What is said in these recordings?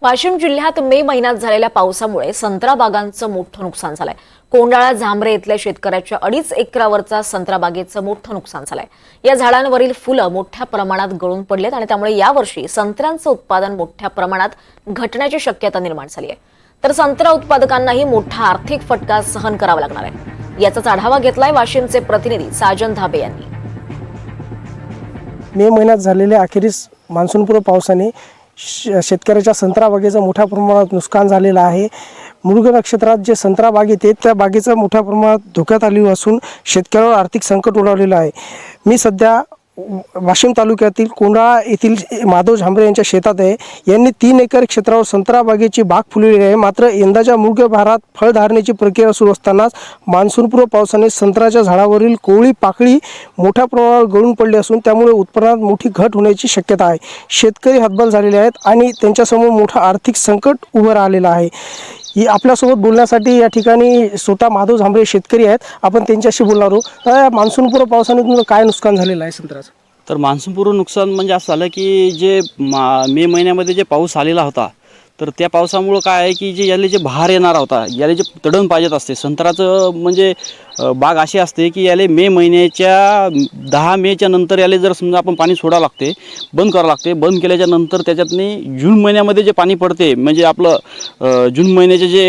वाशिम जिल्ह्यात मे महिन्यात झालेल्या पावसामुळे संत्रा बागांचं मोठं नुकसान झालंय। कोंडाळा झांबरे इथल्या शेतकऱ्याच्या 2.5 एकरावरचा संत्रा बागेचं मोठं नुकसान झालंय। या झाडांवरील फुलं मोठ्या प्रमाणात गळून पडलेत आणि त्यामुळे यावर्षी संत्र्यांचं उत्पादन मोठ्या प्रमाणात घटण्याची शक्यता निर्माण झाली आहे। तर संत्रा उत्पादकांनाही मोठा आर्थिक फटका सहन करावा लागणार आहे। याचाच आढावा घेतलाय वाशिमचे प्रतिनिधी साजन धाबे यांनी। मे महिन्यात झालेल्या अखेरीस मान्सूनपूर्व पावसाने शेतकऱ्याच्या संत्रा बागेचं मोठ्या प्रमाणात नुकसान झालेलं आहे। मृग नक्षत्रात जे संत्रा बागेत आहेत त्या बागेचं मोठ्या प्रमाणात धोक्यात आली असून शेतकऱ्यावर आर्थिक संकट ओढवलेलं आहे। मी सध्या वाशिम तालुक्यातील कोंडाळा येथील माधव झांबरे यांच्या शेतात आहे। यांनी 3 एकर क्षेत्रावर संत्रा बागेची बाग फुललेली आहे। मात्र यंदाच्या मृग बहारात फळधारणेची प्रक्रिया सुरू असतानाच मान्सूनपूर्व पावसाने संत्र्याच्या झाडावरील कोवळी पाकळी मोठ्या प्रमाणावर गळून पडली असून त्यामुळे उत्पन्नात मोठी घट होण्याची शक्यता आहे। शेतकरी हतबल झालेले आहेत आणि त्यांच्यासमोर मोठं आर्थिक संकट उभं राहिलेलं आहे। आपल्यासोबत बोलण्यासाठी या ठिकाणी स्वतः माधव झांबरे शेतकरी आहेत। आपण त्यांच्याशी बोलणार आहोत। मान्सूनपूर्व पावसाने तुमचं काय नुकसान झालेलं आहे संत्र्याचं? तर मान्सूनपूर्व नुकसान म्हणजे असं झालं की जे मे महिन्यामध्ये जे पाऊस आलेला होता तर त्या पावसामुळं काय आहे की जे याला जे बहार येणार होता याला जे तडण पाहिजेत असते संत्र्याचं म्हणजे बाग अशी असते की याला मे महिन्याच्या 10 मेच्या नंतर याला जर समजा आपण पाणी सोडावं लागते, बंद करावं लागते। बंद केल्याच्या नंतर त्याच्यातनी जून महिन्यामध्ये जे पाणी पडते म्हणजे आपलं जून महिन्याचे जे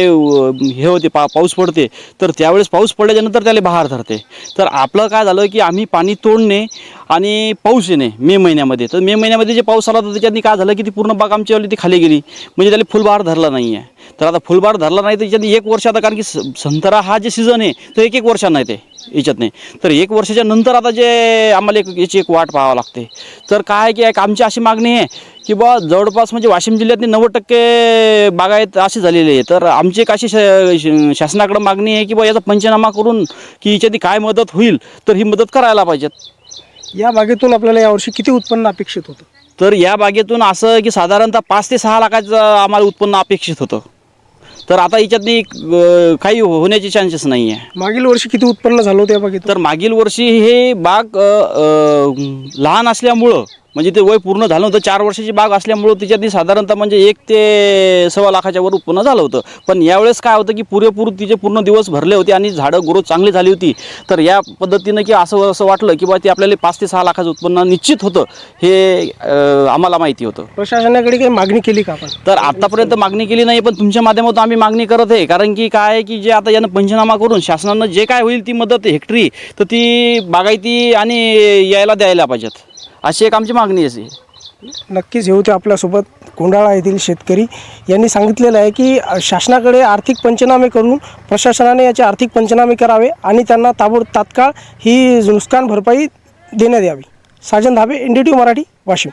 हे होते पाऊस पडते तर त्यावेळेस पाऊस पडल्याच्यानंतर त्याला बहार धरते। तर आपलं काय झालं की आम्ही पाणी तोडणे आणि पाऊस येणे मे महिन्यामध्ये, तर मे महिन्यामध्ये जे पाऊस आला तर त्याच्यातनी काय झालं की ती पूर्ण बाग आमच्यावाली ती खाली गेली, म्हणजे त्याला फुलबहार धरला नाही आहे। तर आता फुलबहार धरला नाही तर याच्यातनी 1 वर्ष आता, कारण की संत्रा हा जे सीझन आहे तर 1 वर्षांना येते याच्यात नाही। तर 1 वर्षाच्या नंतर आता जे आम्हाला याची एक वाट पाहावं लागते। तर काय की एक आमची अशी मागणी आहे की बा जवळपास म्हणजे वाशिम जिल्ह्यातली 90% बागायत अशी झालेली आहे। तर आमची एक अशी शासनाकडे मागणी आहे की बा याचा पंचनामा करून की याच्यातली काय मदत होईल तर ही मदत करायला पाहिजेत। या बागेतून आपल्याला यावर्षी किती उत्पन्न अपेक्षित होतं? तर या बागेतून असं की साधारणतः 5 ते 6 लाखाचं आम्हाला उत्पन्न अपेक्षित होतं। तर आता याच्यातनी काही होण्याचे चान्सेस नाही आहे। मागील वर्षी किती उत्पन्न झालं होतं या बागेतून? तर मागील वर्षी हे बाग लहान असल्यामुळं म्हणजे ते वय पूर्ण झालं होतं, 4 वर्षाची बाग असल्यामुळं त्याच्यातनी साधारणतः म्हणजे 1 ते सव्वा लाखाच्या वर उत्पन्न झालं होतं। पण यावेळेस काय होतं की पुरेपूर तिचे पूर्ण दिवस भरले होते आणि झाडं ग्रोथ चांगली झाली होती। तर या पद्धतीनं की असं वाटलं की बा ते आपल्याला 5 ते 6 लाखाचं उत्पन्न निश्चित होतं हे आम्हाला माहिती होतं। प्रशासनाकडे काही मागणी केली का आपण? तर आतापर्यंत मागणी केली नाही, पण तुमच्या माध्यमातून आम्ही मागणी करत आहे। कारण की काय आहे की जे आता यानं पंचनामा करून शासनानं जे काय होईल ती मदत हेक्टरी तर ती बागायती आणि यायला द्यायला पाहिजेत, अशी एक आमची मागणी आहे। नक्कीच हे होते आपल्यासोबत कोंडाळा येथील शेतकरी। यांनी सांगितलेलं आहे की शासनाकडे आर्थिक पंचनामे करून प्रशासनाने याचे आर्थिक पंचनामे करावे आणि त्यांना तात्काळ ही नुकसान भरपाई देण्यात यावी। साजन धाबे, NDTV मराठी, वाशिम।